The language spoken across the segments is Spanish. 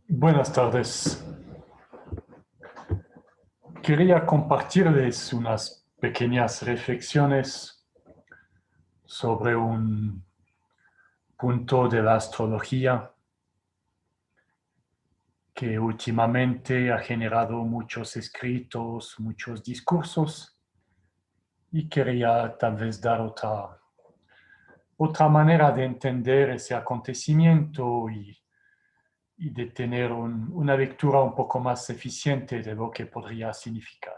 Buenas tardes. Quería compartirles unas pequeñas reflexiones sobre un punto de la astrología que últimamente ha generado muchos escritos, muchos discursos, y quería tal vez dar otra manera de entender ese acontecimiento y de tener una lectura un poco más eficiente de lo que podría significar.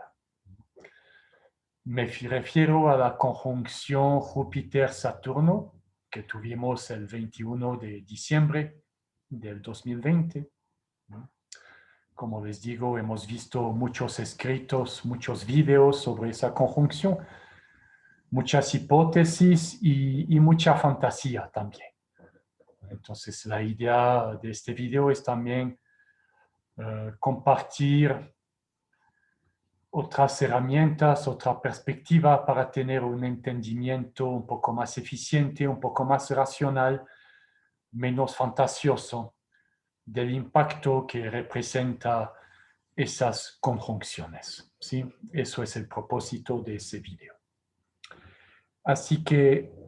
Me refiero a la conjunción Júpiter-Saturno que tuvimos el 21 de diciembre del 2020. Como les digo, hemos visto muchos escritos, muchos videos sobre esa conjunción, muchas hipótesis y mucha fantasía también. Entonces, la idea de este video es también compartir otras herramientas, otra perspectiva para tener un entendimiento un poco más eficiente, un poco más racional, menos fantasioso del impacto que representa esas conjunciones. ¿Sí? Eso es el propósito de ese video. Así que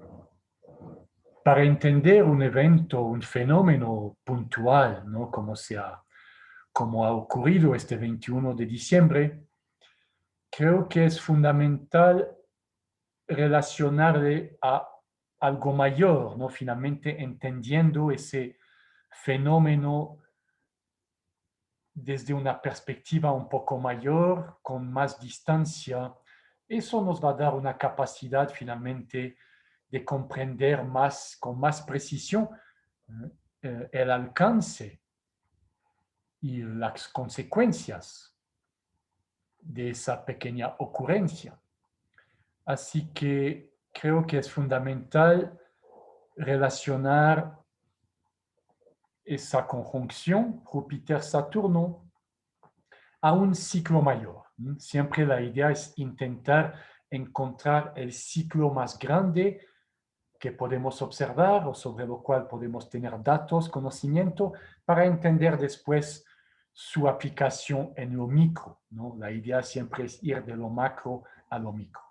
para entender un evento, un fenómeno puntual, ¿no? Como ha ocurrido este 21 de diciembre, creo que es fundamental relacionarle a algo mayor, ¿no? Finalmente entendiendo ese fenómeno desde una perspectiva un poco mayor, con más distancia. Eso nos va a dar una capacidad finalmente de comprender más, con más precisión el alcance y las consecuencias de esa pequeña ocurrencia. Así que creo que es fundamental relacionar esa conjunción Júpiter-Saturno a un ciclo mayor. Siempre la idea es intentar encontrar el ciclo más grande que podemos observar o sobre lo cual podemos tener datos, conocimiento, para entender después su aplicación en lo micro, ¿no? La idea siempre es ir de lo macro a lo micro.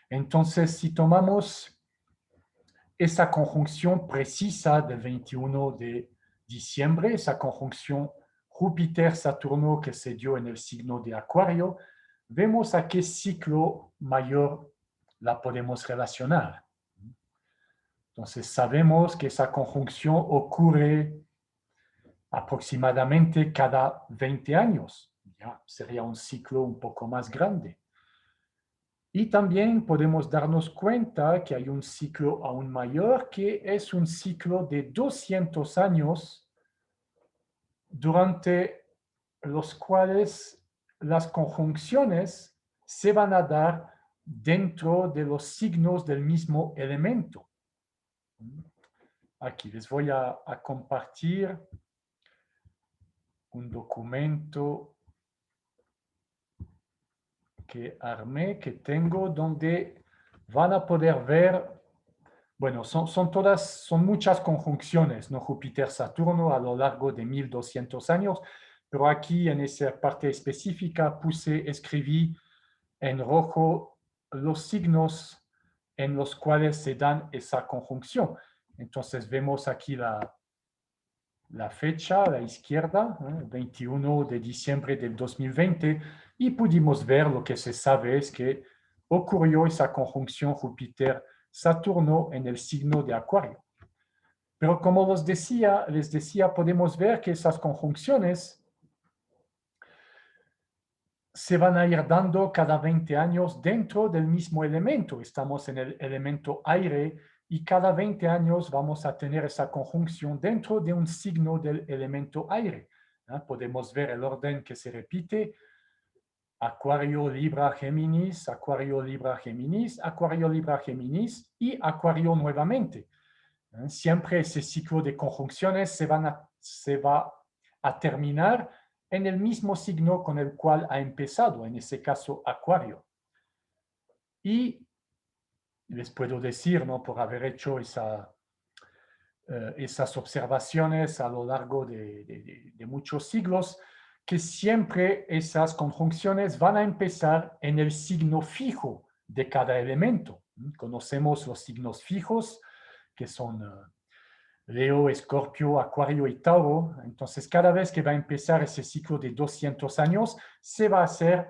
Entonces, si tomamos esa conjunción precisa del 21 de diciembre, esa conjunción Júpiter-Saturno que se dio en el signo de Acuario, vemos a qué ciclo mayor la podemos relacionar. Entonces, sabemos que esa conjunción ocurre aproximadamente cada 20 años. Ya sería un ciclo un poco más grande. Y también podemos darnos cuenta que hay un ciclo aún mayor, que es un ciclo de 200 años, durante los cuales las conjunciones se van a dar dentro de los signos del mismo elemento. Aquí les voy a compartir un documento que armé, que tengo, donde van a poder ver, bueno, son muchas conjunciones, ¿no? Júpiter-Saturno a lo largo de 1200 años, pero aquí en esa parte específica escribí en rojo los signos en los cuales se dan esa conjunción. Entonces vemos aquí la fecha a la izquierda, 21 de diciembre del 2020, y pudimos ver lo que se sabe es que ocurrió esa conjunción Júpiter-Saturno en el signo de Acuario. Pero como les decía, podemos ver que esas conjunciones se van a ir dando cada 20 años dentro del mismo elemento. Estamos en el elemento aire y cada 20 años vamos a tener esa conjunción dentro de un signo del elemento aire. Podemos ver el orden que se repite: Acuario, Libra, Géminis, Acuario, Libra, Géminis, Acuario, Libra, Géminis y Acuario nuevamente. Siempre ese ciclo de conjunciones se va a terminar en el mismo signo con el cual ha empezado, en ese caso Acuario. Y les puedo decir, ¿no? Por haber hecho esas observaciones a lo largo de muchos siglos, que siempre esas conjunciones van a empezar en el signo fijo de cada elemento. Conocemos los signos fijos, que son Leo, Escorpio, Acuario y Tauro. Entonces, cada vez que va a empezar ese ciclo de 200 años, se va a hacer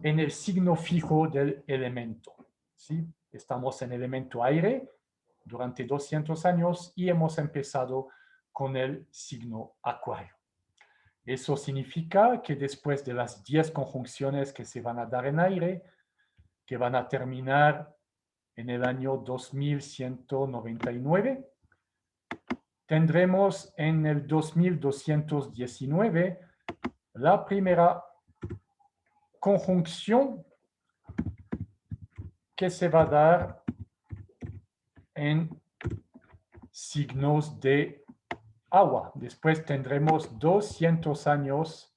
en el signo fijo del elemento. ¿Sí? Estamos en elemento aire durante 200 años y hemos empezado con el signo Acuario. Eso significa que después de las 10 conjunciones que se van a dar en aire, que van a terminar en el año 2199, tendremos en el 2219 la primera conjunción que se va a dar en signos de agua. Después tendremos 200 años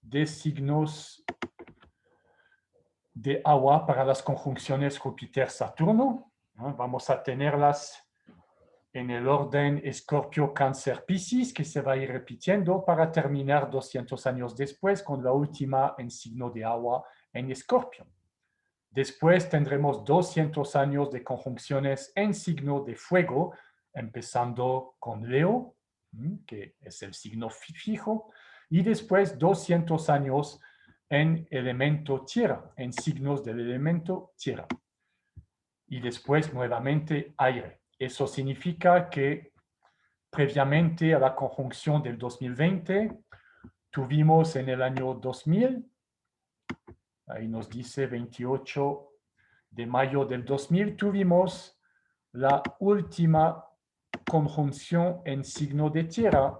de signos de agua para las conjunciones Júpiter-Saturno. Vamos a tenerlas en el orden Escorpio, Cáncer, Piscis, que se va a ir repitiendo para terminar 200 años después con la última en signo de agua en Escorpio. Después tendremos 200 años de conjunciones en signo de fuego, empezando con Leo, que es el signo fijo, y después 200 años en elemento tierra, en signos del elemento tierra. Y después nuevamente aire. Eso significa que previamente a la conjunción del 2020, tuvimos en el año 2000, ahí nos dice 28 de mayo del 2000, tuvimos la última conjunción en signo de tierra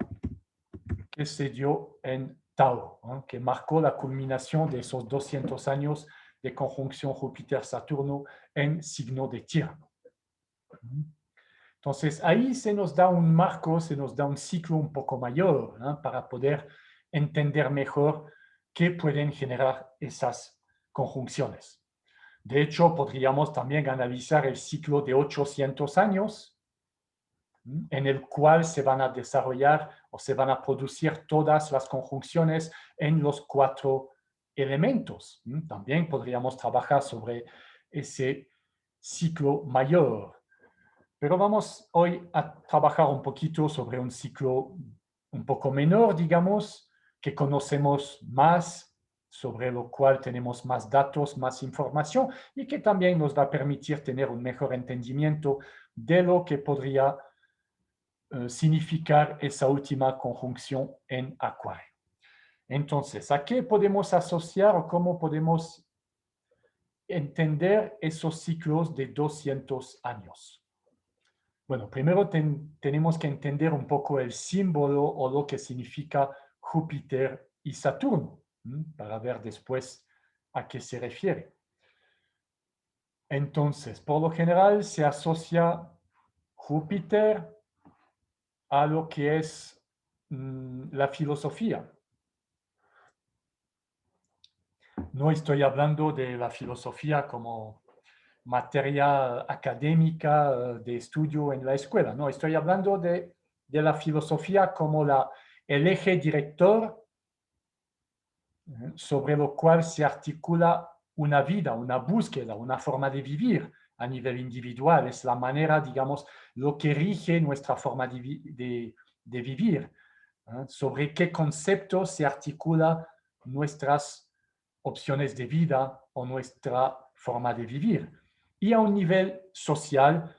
que se dio en Tauro, que marcó la culminación de esos 200 años de conjunción Júpiter-Saturno en signo de tierra. Entonces, ahí se nos da un marco, se nos da un ciclo un poco mayor, ¿no? Para poder entender mejor qué pueden generar esas conjunciones. De hecho, podríamos también analizar el ciclo de 800 años, en el cual se van a desarrollar o se van a producir todas las conjunciones en los 4 elementos. También podríamos trabajar sobre ese ciclo mayor. Pero vamos hoy a trabajar un poquito sobre un ciclo un poco menor, digamos, que conocemos más, sobre lo cual tenemos más datos, más información y que también nos va a permitir tener un mejor entendimiento de lo que podría significar esa última conjunción en Acuario. Entonces, ¿a qué podemos asociar o cómo podemos entender esos ciclos de 200 años? Bueno, primero tenemos que entender un poco el símbolo o lo que significa Júpiter y Saturno, para ver después a qué se refiere. Entonces, por lo general se asocia Júpiter a lo que es la filosofía. No estoy hablando de la filosofía como materia académica de estudio en la escuela. No, estoy hablando de la filosofía como el eje director sobre lo cual se articula una vida, una búsqueda, una forma de vivir a nivel individual. Es la manera, digamos, lo que rige nuestra forma de vivir. Sobre qué conceptos se articula nuestras opciones de vida o nuestra forma de vivir. Y a un nivel social,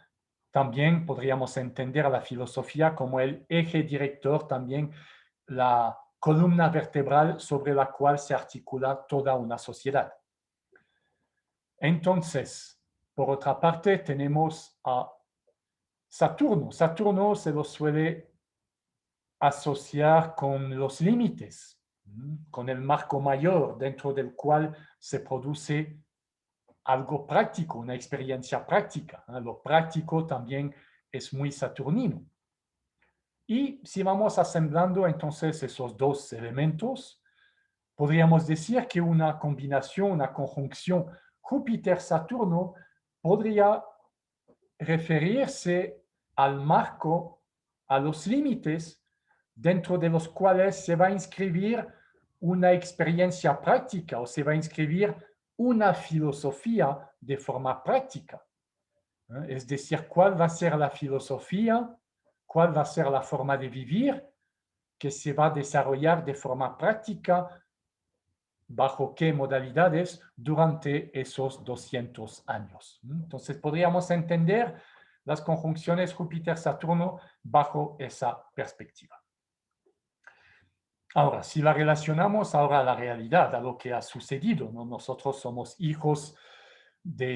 también podríamos entender a la filosofía como el eje director, también la columna vertebral sobre la cual se articula toda una sociedad. Entonces, por otra parte, tenemos a Saturno. Saturno se lo suele asociar con los límites, con el marco mayor dentro del cual se produce algo práctico, una experiencia práctica. Lo práctico también es muy saturnino. Y si vamos asemblando entonces esos dos elementos, podríamos decir que una combinación, una conjunción Júpiter-Saturno podría referirse al marco, a los límites dentro de los cuales se va a inscribir una experiencia práctica o se va a inscribir una filosofía de forma práctica. Es decir, cuál va a ser la filosofía, cuál va a ser la forma de vivir que se va a desarrollar de forma práctica, bajo qué modalidades durante esos 200 años. Entonces, podríamos entender las conjunciones Júpiter-Saturno bajo esa perspectiva. Ahora, si la relacionamos ahora a la realidad, a lo que ha sucedido, ¿no? Nosotros somos hijos de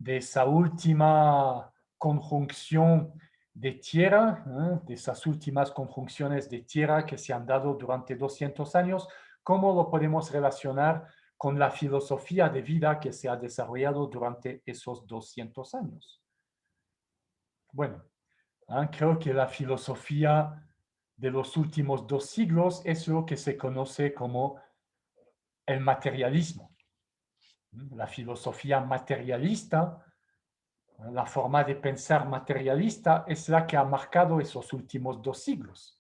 esa última conjunción de tierra, de esas últimas conjunciones de tierra que se han dado durante 200 años, ¿cómo lo podemos relacionar con la filosofía de vida que se ha desarrollado durante esos 200 años? Bueno, creo que la filosofía de los últimos 2 siglos es lo que se conoce como el materialismo. La filosofía materialista, la forma de pensar materialista es la que ha marcado esos últimos 2 siglos.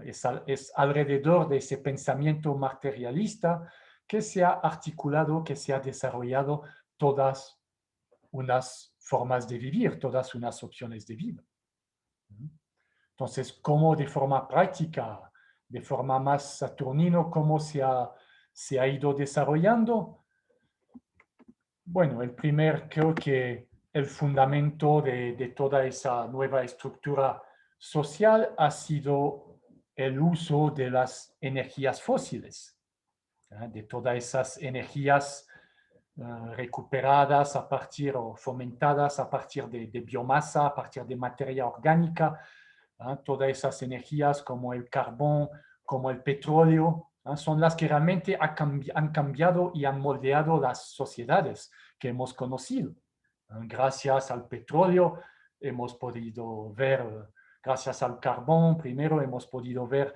Es alrededor de ese pensamiento materialista que se ha articulado, que se ha desarrollado todas unas formas de vivir, todas unas opciones de vida. Entonces, ¿cómo de forma práctica, de forma más saturnino, cómo se ha ido desarrollando? Bueno, creo que el fundamento de toda esa nueva estructura social ha sido el uso de las energías fósiles, de todas esas energías recuperadas a partir o fomentadas a partir de biomasa, a partir de materia orgánica, todas esas energías como el carbón, como el petróleo, son las que realmente han cambiado y han moldeado las sociedades que hemos conocido. Gracias al petróleo hemos podido ver, gracias al carbón primero hemos podido ver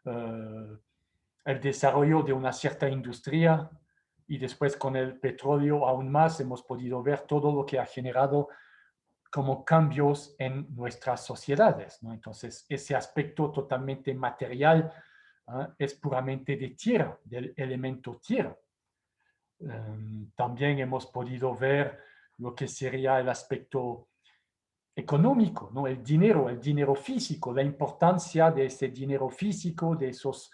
el desarrollo de una cierta industria y después con el petróleo aún más hemos podido ver todo lo que ha generado como cambios en nuestras sociedades, ¿no? Entonces, ese aspecto totalmente material es puramente de tierra, del elemento tierra. También hemos podido ver lo que sería el aspecto económico, ¿no? El dinero físico, la importancia de ese dinero físico, de esos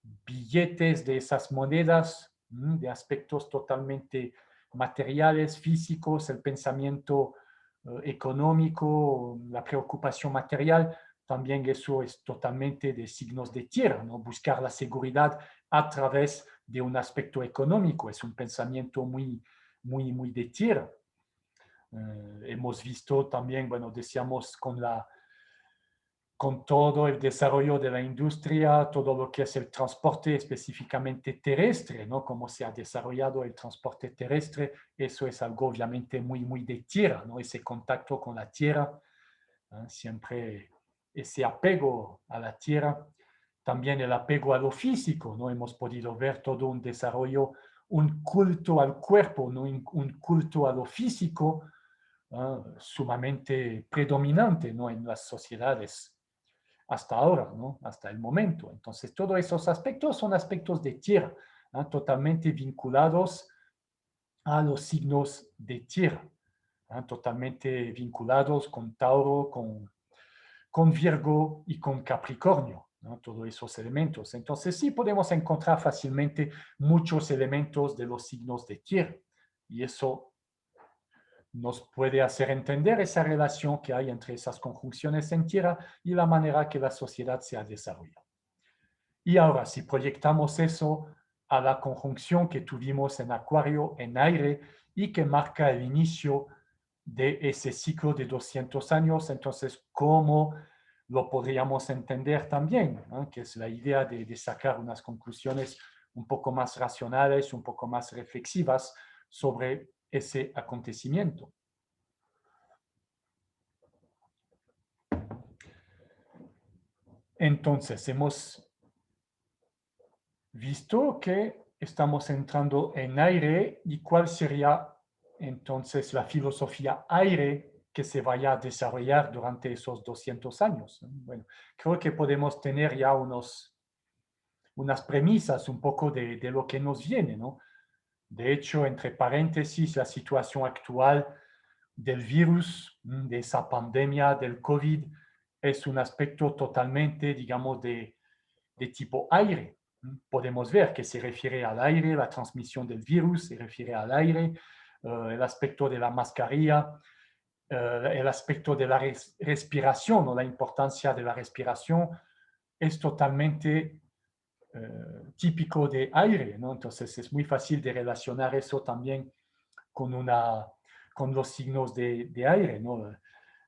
billetes, de esas monedas, de aspectos totalmente materiales, físicos, el pensamiento económico, la preocupación material, también eso es totalmente de signos de tierra, ¿no? Buscar la seguridad a través de un aspecto económico, es un pensamiento muy, muy, muy de tierra. Hemos visto también, bueno, decíamos con todo el desarrollo de la industria, todo lo que es el transporte específicamente terrestre, ¿no? Cómo se ha desarrollado el transporte terrestre, eso es algo obviamente muy, muy de tierra, ¿no? Ese contacto con la tierra, siempre ese apego a la tierra, también el apego a lo físico, ¿no? Hemos podido ver todo un desarrollo, un culto al cuerpo, ¿no? Un culto a lo físico, sumamente predominante, ¿no? En las sociedades hasta ahora, ¿no? Hasta el momento. Entonces, todos esos aspectos son aspectos de tierra, totalmente vinculados a los signos de tierra, totalmente vinculados con Tauro, con Virgo y con Capricornio, ¿no? Todos esos elementos. Entonces, sí podemos encontrar fácilmente muchos elementos de los signos de tierra y eso nos puede hacer entender esa relación que hay entre esas conjunciones en tierra y la manera que la sociedad se ha desarrollado. Y ahora, si proyectamos eso a la conjunción que tuvimos en Acuario, en aire, y que marca el inicio de ese ciclo de 200 años, entonces, ¿cómo lo podríamos entender también? ¿No? Que es la idea de sacar unas conclusiones un poco más racionales, un poco más reflexivas sobre ese acontecimiento. Entonces, hemos visto que estamos entrando en aire y cuál sería entonces la filosofía aire que se vaya a desarrollar durante esos 200 años. Bueno, creo que podemos tener ya unas premisas un poco de lo que nos viene, ¿no? De hecho, entre paréntesis, la situación actual del virus, de esa pandemia del COVID, es un aspecto totalmente, digamos, de tipo aire. Podemos ver que se refiere al aire, la transmisión del virus se refiere al aire, el aspecto de la mascarilla, el aspecto de la respiración o la importancia de la respiración es totalmente típico de aire, ¿no? Entonces es muy fácil de relacionar eso también con los signos de aire, ¿no?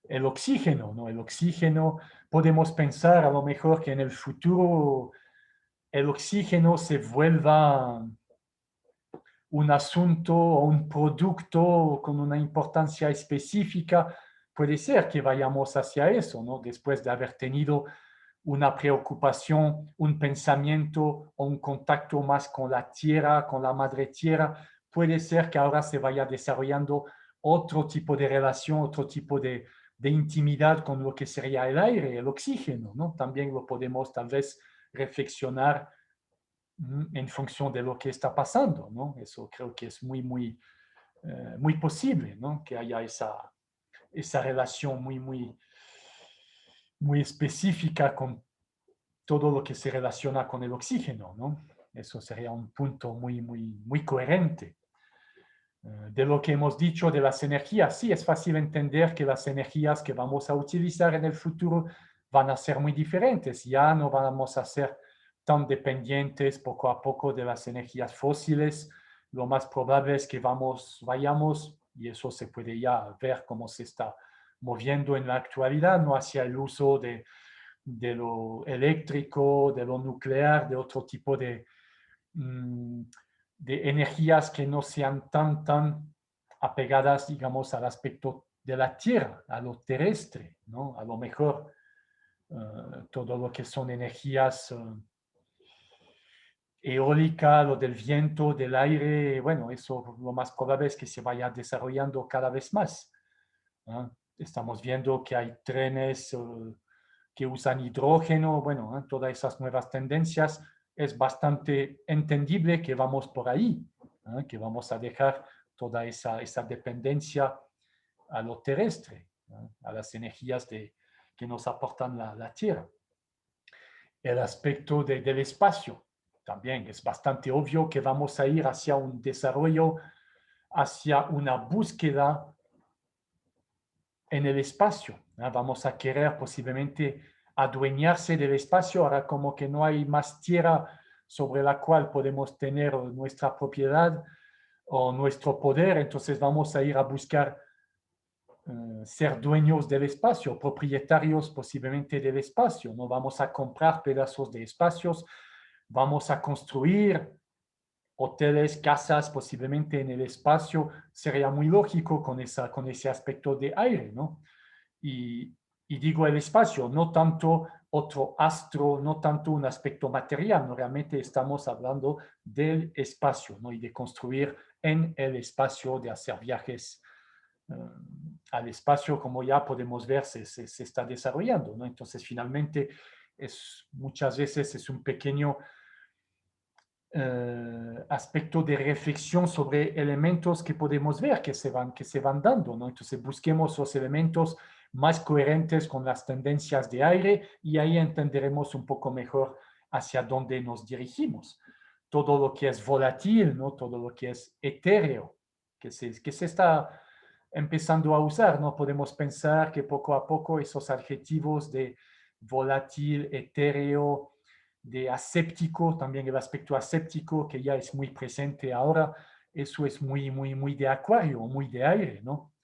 El oxígeno, ¿no? El oxígeno, podemos pensar a lo mejor que en el futuro el oxígeno se vuelva un asunto o un producto con una importancia específica. Puede ser que vayamos hacia eso, ¿no? Después de haber tenido una preocupación, un pensamiento o un contacto más con la tierra, con la madre tierra, puede ser que ahora se vaya desarrollando otro tipo de relación, otro tipo de intimidad con lo que sería el aire, el oxígeno, ¿no? También lo podemos tal vez reflexionar en función de lo que está pasando, ¿no? Eso creo que es muy posible, ¿no? Que haya esa relación muy específica con todo lo que se relaciona con el oxígeno, ¿no? Eso sería un punto muy coherente. De lo que hemos dicho de las energías, sí, es fácil entender que las energías que vamos a utilizar en el futuro van a ser muy diferentes. Ya no vamos a ser tan dependientes poco a poco de las energías fósiles. Lo más probable es que vayamos, y eso se puede ya ver cómo se está moviendo en la actualidad, no hacia el uso de lo eléctrico, de lo nuclear, de otro tipo de energías que no sean tan apegadas, digamos, al aspecto de la tierra, a lo terrestre, ¿no? A lo mejor todo lo que son energías eólicas, lo del viento, del aire, bueno, eso lo más probable es que se vaya desarrollando cada vez más, ¿no? Estamos viendo que hay trenes que usan hidrógeno, bueno, todas esas nuevas tendencias, es bastante entendible que vamos por ahí, que vamos a dejar toda esa dependencia a lo terrestre, a las energías que nos aportan la Tierra. El aspecto del espacio también es bastante obvio que vamos a ir hacia un desarrollo, hacia una búsqueda en el espacio. Vamos a querer posiblemente adueñarse del espacio, ahora como que no hay más tierra sobre la cual podemos tener nuestra propiedad o nuestro poder, entonces vamos a ir a buscar ser dueños del espacio, propietarios posiblemente del espacio, no vamos a comprar pedazos de espacios, vamos a construir hoteles, casas, posiblemente en el espacio, sería muy lógico con ese aspecto de aire, ¿no? Y digo el espacio, no tanto otro astro, no tanto un aspecto material, no, realmente estamos hablando del espacio, ¿no? Y de construir en el espacio, de hacer viajes al espacio, como ya podemos ver, se está desarrollando, ¿no? Entonces, finalmente, muchas veces es un pequeño aspecto de reflexión sobre elementos que podemos ver que se van dando, ¿no? Entonces busquemos los elementos más coherentes con las tendencias de aire y ahí entenderemos un poco mejor hacia dónde nos dirigimos. Todo lo que es volátil, ¿no? Todo lo que es etéreo, que se está empezando a usar, ¿no? Podemos pensar que poco a poco esos adjetivos de volátil, etéreo, de aséptico, también el aspecto aséptico que ya es muy presente ahora, eso es muy de acuario, muy de aire, ¿no?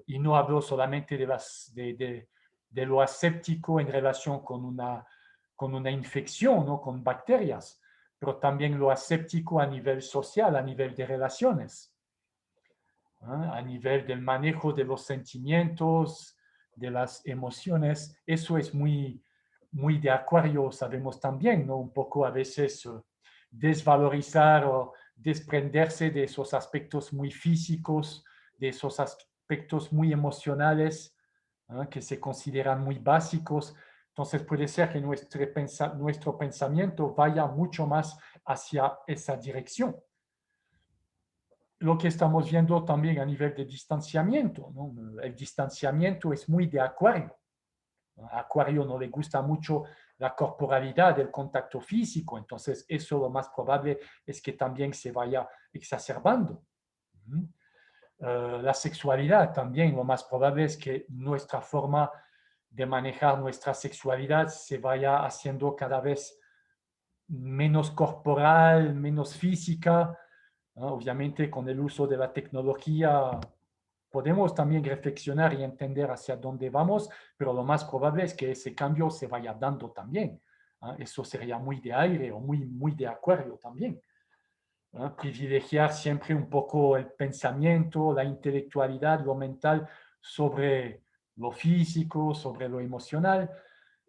Y no hablo solamente de lo aséptico en relación con una infección, ¿no? Con bacterias, pero también lo aséptico a nivel social, a nivel de relaciones, a nivel del manejo de los sentimientos, de las emociones, eso es muy de acuario, sabemos también, ¿no? Un poco a veces desvalorizar o desprenderse de esos aspectos muy físicos, de esos aspectos muy emocionales, que se consideran muy básicos. Entonces puede ser que nuestro pensamiento vaya mucho más hacia esa dirección. Lo que estamos viendo también a nivel de distanciamiento, ¿no? El distanciamiento es muy de Acuario. A Acuario no le gusta mucho la corporalidad, el contacto físico, entonces eso lo más probable es que también se vaya exacerbando. La sexualidad también, lo más probable es que nuestra forma de manejar nuestra sexualidad se vaya haciendo cada vez menos corporal, menos física, ¿no? Obviamente con el uso de la tecnología podemos también reflexionar y entender hacia dónde vamos, pero lo más probable es que ese cambio se vaya dando también. Eso sería muy de aire o muy de Acuario también. Privilegiar siempre un poco el pensamiento, la intelectualidad, lo mental sobre lo físico, sobre lo emocional.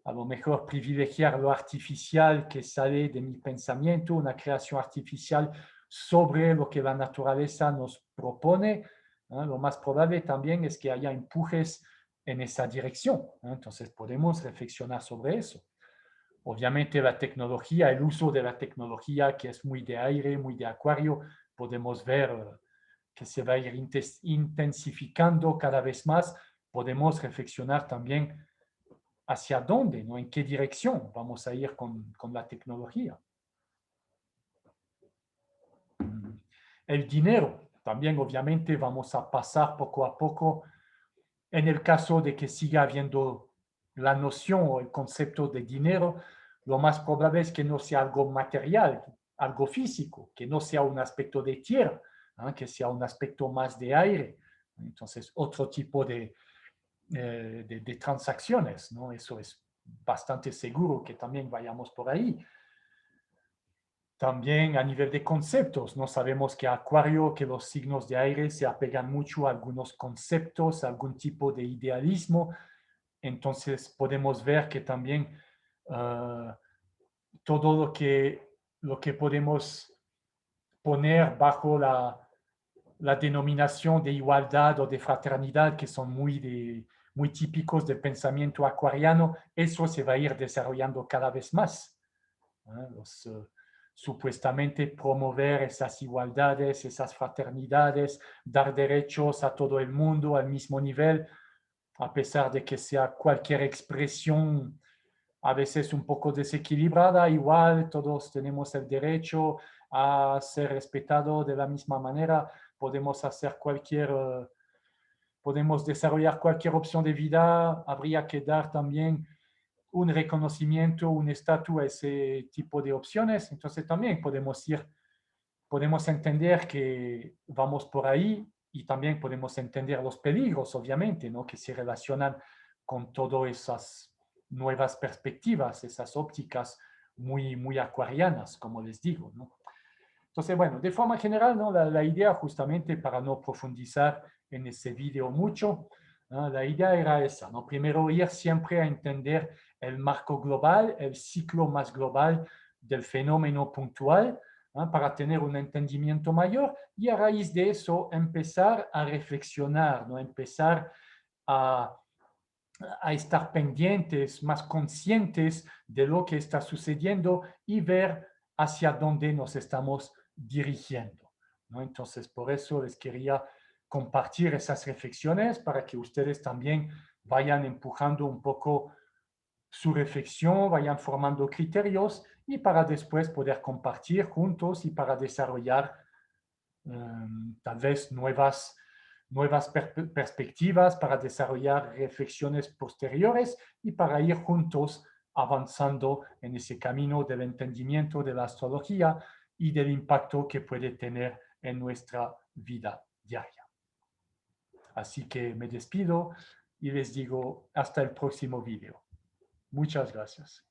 A lo mejor privilegiar lo artificial que sale de mi pensamiento, una creación artificial sobre lo que la naturaleza nos propone. Lo más probable también es que haya empujes en esa dirección. Entonces podemos reflexionar sobre eso. Obviamente la tecnología, el uso de la tecnología que es muy de aire, muy de Acuario, podemos ver que se va a ir intensificando cada vez más. Podemos reflexionar también hacia dónde, ¿no? En qué dirección vamos a ir con la tecnología. El dinero, también obviamente vamos a pasar poco a poco, en el caso de que siga habiendo la noción o el concepto de dinero, lo más probable es que no sea algo material, algo físico, que no sea un aspecto de tierra, que sea un aspecto más de aire. Entonces, otro tipo de transacciones, ¿no? Eso es bastante seguro que también vayamos por ahí. También a nivel de conceptos, no sabemos que Acuario, que los signos de aire se apegan mucho a algunos conceptos, a algún tipo de idealismo. Entonces podemos ver que también todo lo que podemos poner bajo la denominación de igualdad o de fraternidad, que son muy típicos del pensamiento acuariano, eso se va a ir desarrollando cada vez más. Supuestamente promover esas igualdades, esas fraternidades, dar derechos a todo el mundo al mismo nivel, a pesar de que sea cualquier expresión a veces un poco desequilibrada, igual todos tenemos el derecho a ser respetados de la misma manera, podemos hacer podemos desarrollar cualquier opción de vida, habría que dar también un reconocimiento, un estatus a ese tipo de opciones. Entonces también podemos entender que vamos por ahí y también podemos entender los peligros, obviamente, ¿no? Que se relacionan con todas esas nuevas perspectivas, esas ópticas muy acuarianas, como les digo, ¿no? Entonces, bueno, de forma general, ¿no? La idea justamente para no profundizar en ese video mucho, ¿no? La idea era esa, ¿no? Primero ir siempre a entender el marco global, el ciclo más global del fenómeno puntual, ¿no? Para tener un entendimiento mayor y a raíz de eso empezar a reflexionar, ¿no? Empezar a estar pendientes, más conscientes de lo que está sucediendo y ver hacia dónde nos estamos dirigiendo, ¿no? Entonces, por eso les quería compartir esas reflexiones para que ustedes también vayan empujando un poco su reflexión, vayan formando criterios y para después poder compartir juntos y para desarrollar tal vez nuevas perspectivas, para desarrollar reflexiones posteriores y para ir juntos avanzando en ese camino del entendimiento de la astrología y del impacto que puede tener en nuestra vida diaria. Así que me despido y les digo hasta el próximo video. Muchas gracias.